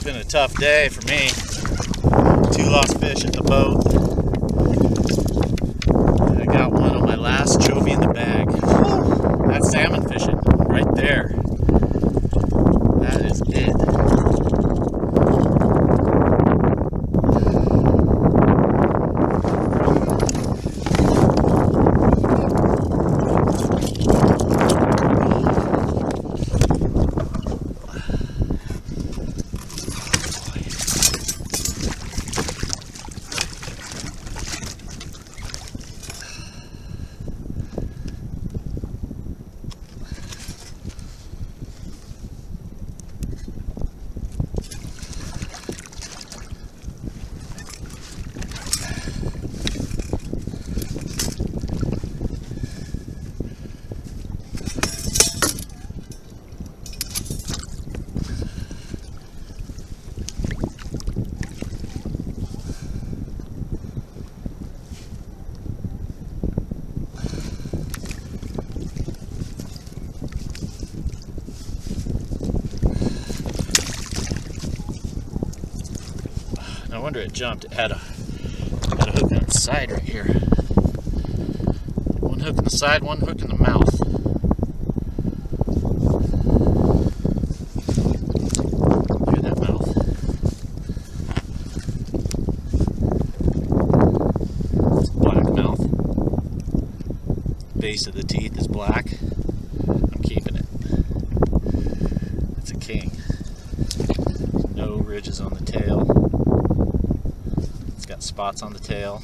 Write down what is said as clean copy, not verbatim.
It's been a tough day for me. 2 lost fish at the boat. I got one on my last anchovy in the bag. Whew, that's salmon fishing right there. That is it. No wonder it jumped. It had a hook on the side right here. One hook in the side, one hook in the mouth. Look at that mouth. It's a black mouth. Base of the teeth is black. I'm keeping it. It's a king. No ridges on the tail. It's got spots on the tail.